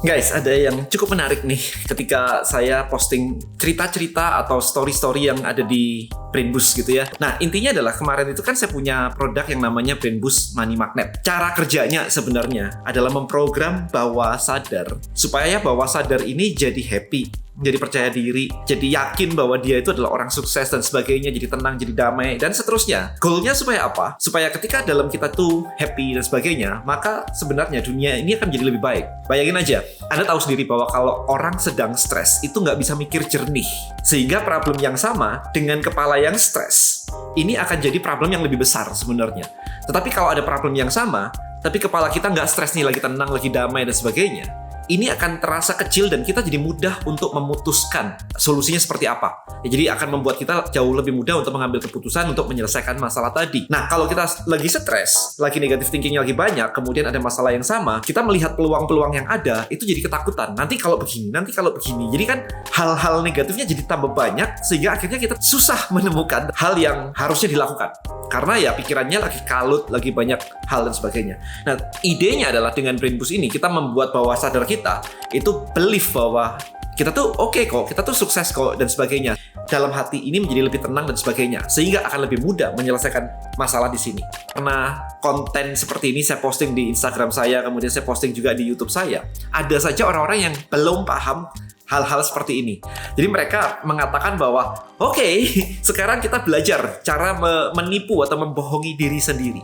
Guys, ada yang cukup menarik nih ketika saya posting cerita-cerita atau story-story yang ada di Brainboost gitu ya. Nah, intinya adalah kemarin itu kan saya punya produk yang namanya Brainboost Money Magnet. Cara kerjanya sebenarnya adalah memprogram bawah sadar supaya bawah sadar ini jadi happy, jadi percaya diri, jadi yakin bahwa dia itu adalah orang sukses dan sebagainya, jadi tenang, jadi damai, dan seterusnya. Goalnya supaya apa? Supaya ketika dalam kita tuh happy dan sebagainya, maka sebenarnya dunia ini akan jadi lebih baik. Bayangin aja, Anda tahu sendiri bahwa kalau orang sedang stres, itu nggak bisa mikir jernih. Sehingga problem yang sama dengan kepala yang stres, ini akan jadi problem yang lebih besar sebenarnya. Tetapi kalau ada problem yang sama, tapi kepala kita nggak stres nih, lagi tenang, lagi damai, dan sebagainya, ini akan terasa kecil dan kita jadi mudah untuk memutuskan solusinya seperti apa. Ya, jadi akan membuat kita jauh lebih mudah untuk mengambil keputusan untuk menyelesaikan masalah tadi. Nah, kalau kita lagi stres, lagi negatif thinkingnya lagi banyak, kemudian ada masalah yang sama, kita melihat peluang-peluang yang ada, itu jadi ketakutan. Nanti kalau begini, nanti kalau begini. Jadi kan hal-hal negatifnya jadi tambah banyak, sehingga akhirnya kita susah menemukan hal yang harusnya dilakukan. Karena ya pikirannya lagi kalut, lagi banyak hal dan sebagainya. Nah, idenya adalah dengan Brainboost ini, kita membuat bawah sadar kita itu belief bahwa kita tuh oke kok, kita tuh sukses kok, dan sebagainya. Dalam hati ini menjadi lebih tenang dan sebagainya, sehingga akan lebih mudah menyelesaikan masalah di sini. Karena konten seperti ini saya posting di Instagram saya, kemudian saya posting juga di YouTube saya. Ada saja orang-orang yang belum paham hal-hal seperti ini. Jadi mereka mengatakan bahwa oke, sekarang kita belajar cara menipu atau membohongi diri sendiri.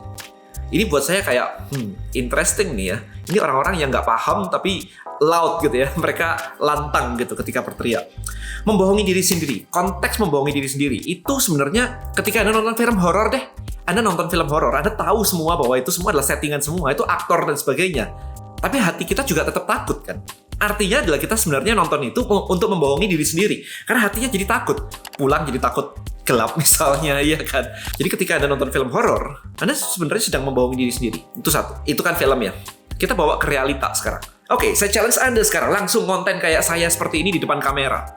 Ini buat saya kayak interesting nih ya. Ini orang-orang yang nggak paham tapi loud gitu ya. Mereka lantang gitu ketika berteriak. Membohongi diri sendiri. Konteks membohongi diri sendiri itu sebenarnya ketika Anda nonton film horor deh. Anda nonton film horor, Anda tahu semua bahwa itu semua adalah settingan semua, itu aktor dan sebagainya. Tapi hati kita juga tetap takut kan. Artinya adalah kita sebenarnya nonton itu untuk membohongi diri sendiri. Karena hatinya jadi takut. Pulang jadi takut gelap misalnya, ya kan. Jadi ketika Anda nonton film horor, Anda sebenarnya sedang membohongi diri sendiri. Itu satu. Itu kan film ya. Kita bawa ke realita sekarang. Oke, saya challenge Anda sekarang langsung konten kayak saya seperti ini di depan kamera.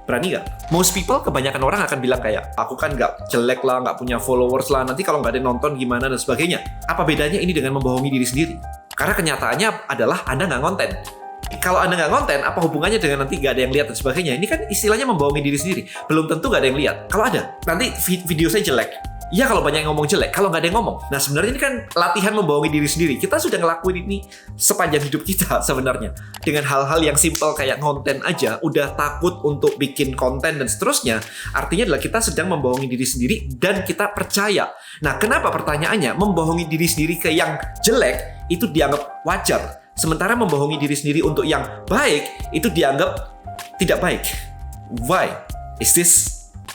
Berani nggak? Most people, kebanyakan orang akan bilang kayak, aku kan nggak jelek lah, nggak punya followers lah, nanti kalau nggak ada yang nonton gimana dan sebagainya. Apa bedanya ini dengan membohongi diri sendiri? Karena kenyataannya adalah Anda nggak konten. Kalau Anda nggak konten, apa hubungannya dengan nanti nggak ada yang lihat dan sebagainya? Ini kan istilahnya membohongi diri sendiri. Belum tentu nggak ada yang lihat. Kalau ada, nanti video saya jelek. Ya kalau banyak yang ngomong jelek, kalau nggak ada yang ngomong. Nah sebenarnya ini kan latihan membohongi diri sendiri. Kita sudah ngelakuin ini sepanjang hidup kita sebenarnya. Dengan hal-hal yang simpel kayak konten aja, udah takut untuk bikin konten dan seterusnya. Artinya adalah kita sedang membohongi diri sendiri dan kita percaya. Nah kenapa pertanyaannya membohongi diri sendiri ke yang jelek itu dianggap wajar. Sementara membohongi diri sendiri untuk yang baik itu dianggap tidak baik. Why? Is this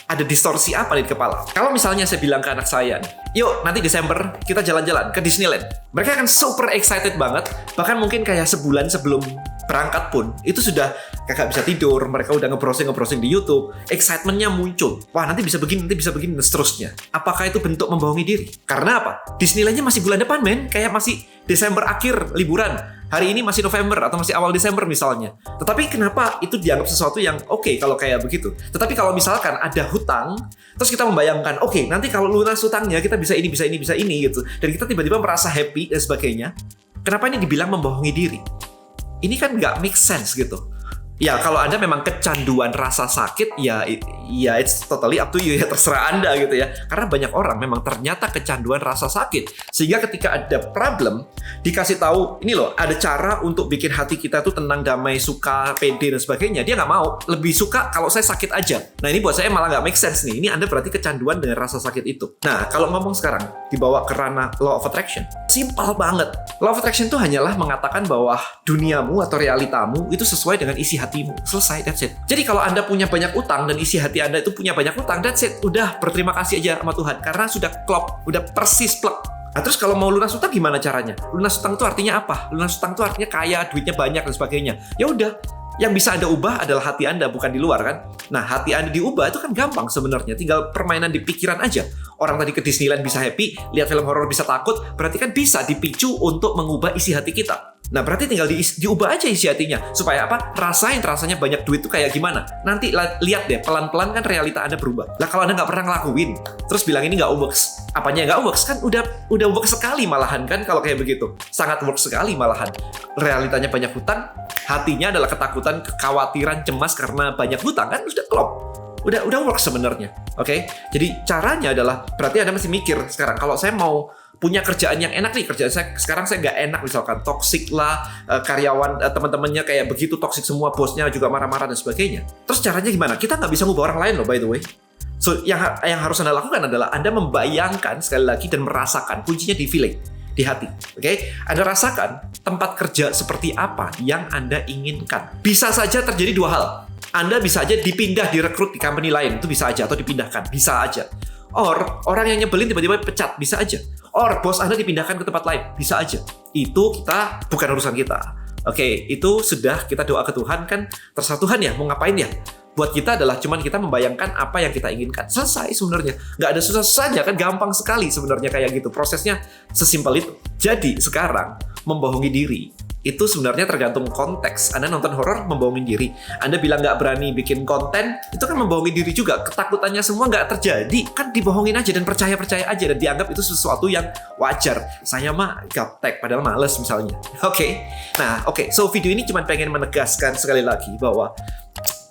ada distorsi apa di kepala? Kalau misalnya saya bilang ke anak saya, yuk nanti Desember kita jalan-jalan ke Disneyland. Mereka akan super excited banget. Bahkan mungkin kayak sebulan sebelum berangkat pun, itu sudah kakak bisa tidur. Mereka udah nge-browsing di YouTube. Excitementnya muncul. Wah nanti bisa begini, dan seterusnya. Apakah itu bentuk membohongi diri? Karena apa? Disneylandnya masih bulan depan men. Kayak masih Desember akhir liburan. Hari ini masih November atau masih awal Desember misalnya. Tetapi kenapa itu dianggap sesuatu yang oke kalau kayak begitu? Tetapi kalau misalkan ada hutang, terus kita membayangkan, oke, nanti kalau lunas hutangnya kita bisa ini gitu. Dan kita tiba-tiba merasa happy dan sebagainya. Kenapa ini dibilang membohongi diri? Ini kan nggak make sense gitu. Ya kalau Anda memang kecanduan rasa sakit, ya it's totally up to you ya, terserah Anda gitu ya. Karena banyak orang memang ternyata kecanduan rasa sakit. Sehingga ketika ada problem, dikasih tahu, ini loh, ada cara untuk bikin hati kita tuh tenang, damai, suka, pede dan sebagainya. Dia nggak mau, lebih suka kalau saya sakit aja. Nah ini buat saya malah nggak make sense nih. Ini Anda berarti kecanduan dengan rasa sakit itu. Nah kalau ngomong sekarang, dibawa ke ranah law of attraction. Simpel banget. Law of attraction itu hanyalah mengatakan bahwa duniamu atau realitamu itu sesuai dengan isi hatimu. Selesai, that's it. Jadi kalau Anda punya banyak utang dan isi hati Anda itu punya banyak utang, that's it. Udah, berterima kasih aja sama Tuhan. Karena sudah klop, udah persis plek. Nah, terus kalau mau lunas utang gimana caranya? Lunas utang itu artinya apa? Lunas utang itu artinya kaya, duitnya banyak dan sebagainya. Ya udah, yang bisa Anda ubah adalah hati Anda, bukan di luar kan? Nah, hati Anda diubah itu kan gampang sebenarnya. Tinggal permainan di pikiran aja. Orang tadi ke Disneyland bisa happy, lihat film horor bisa takut, berarti kan bisa dipicu untuk mengubah isi hati kita. Nah, berarti tinggal diubah aja isi hatinya. Supaya apa? Rasanya banyak duit tuh kayak gimana. Nanti lihat deh, pelan-pelan kan realita Anda berubah. Lah kalau Anda nggak pernah ngelakuin, terus bilang ini nggak works. Apanya nggak works? Kan udah works sekali malahan kan kalau kayak begitu. Sangat works sekali malahan. Realitanya banyak hutang, hatinya adalah ketakutan, kekhawatiran, cemas karena banyak hutang, kan udah klop. Udah works sebenarnya. Oke? Jadi caranya adalah, berarti Anda mesti mikir sekarang, kalau saya mau punya kerjaan yang enak nih, kerjaan saya sekarang saya nggak enak, misalkan toksik lah, karyawan teman-temannya kayak begitu toksik semua, bosnya juga marah-marah dan sebagainya. Terus caranya gimana? Kita nggak bisa ngubah orang lain loh, by the way. So yang harus Anda lakukan adalah Anda membayangkan sekali lagi dan merasakan, kuncinya di feeling, di hati. Oke? Anda rasakan tempat kerja seperti apa yang Anda inginkan. Bisa saja terjadi dua hal. Anda bisa aja dipindah, direkrut di company lain, itu bisa aja, atau dipindahkan, bisa aja. Or orang yang nyebelin tiba-tiba pecat, bisa aja. Or bos Anda dipindahkan ke tempat lain, bisa aja. Itu bukan urusan kita. Oke, itu sudah kita doa ke Tuhan, kan terserah Tuhan ya, mau ngapain ya. Buat kita adalah cuman kita membayangkan apa yang kita inginkan. Selesai sebenarnya. Nggak ada susah-susahnya, kan gampang sekali sebenarnya kayak gitu. Prosesnya sesimpel itu. Jadi sekarang membohongi diri itu sebenarnya tergantung konteks. Anda nonton horor membohongi diri. Anda bilang nggak berani bikin konten, itu kan membohongi diri juga. Ketakutannya semua nggak terjadi, kan dibohongin aja dan percaya-percaya aja dan dianggap itu sesuatu yang wajar. Saya mah gaptek, padahal males misalnya. Oke. Nah, oke. So video ini cuma pengen menegaskan sekali lagi bahwa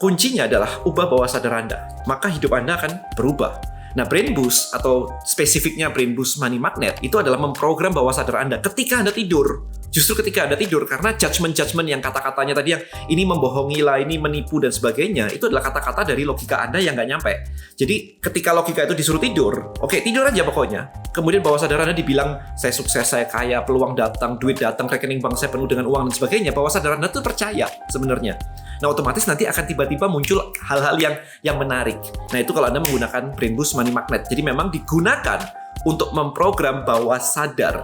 kuncinya adalah ubah bawah sadar Anda. Maka hidup Anda akan berubah. Nah, Brain Boost atau spesifiknya Brain Boost Money Magnet itu adalah memprogram bawah sadar Anda ketika Anda tidur. Justru ketika Anda tidur, karena judgment yang kata-katanya tadi yang ini membohongi lah, ini menipu dan sebagainya, itu adalah kata-kata dari logika Anda yang nggak nyampe. Jadi ketika logika itu disuruh tidur, oke, tidur aja pokoknya. Kemudian bawah sadar Anda dibilang, saya sukses, saya kaya, peluang datang, duit datang, rekening bank saya penuh dengan uang dan sebagainya. Bawah sadar Anda tuh percaya sebenarnya. Nah, otomatis nanti akan tiba-tiba muncul hal-hal yang menarik. Nah, itu kalau Anda menggunakan Brain Boost Money Magnet. Jadi memang digunakan untuk memprogram bawah sadar.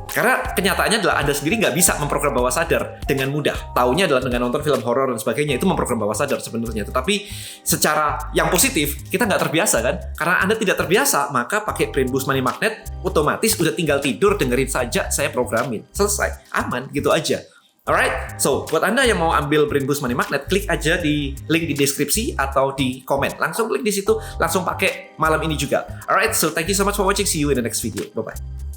Karena kenyataannya adalah Anda sendiri nggak bisa memprogram bawah sadar dengan mudah. Taunya adalah dengan nonton film horor dan sebagainya, itu memprogram bawah sadar sebenarnya. Tetapi secara yang positif, kita nggak terbiasa kan? Karena Anda tidak terbiasa, maka pakai Brain Boost Money Magnet, otomatis udah tinggal tidur, dengerin saja, saya programin. Selesai, aman, gitu aja. Alright, so buat Anda yang mau ambil Brain Boost Money Magnet, klik aja di link di deskripsi atau di komen. Langsung klik di situ, langsung pakai malam ini juga. Alright, so thank you so much for watching. See you in the next video. Bye-bye.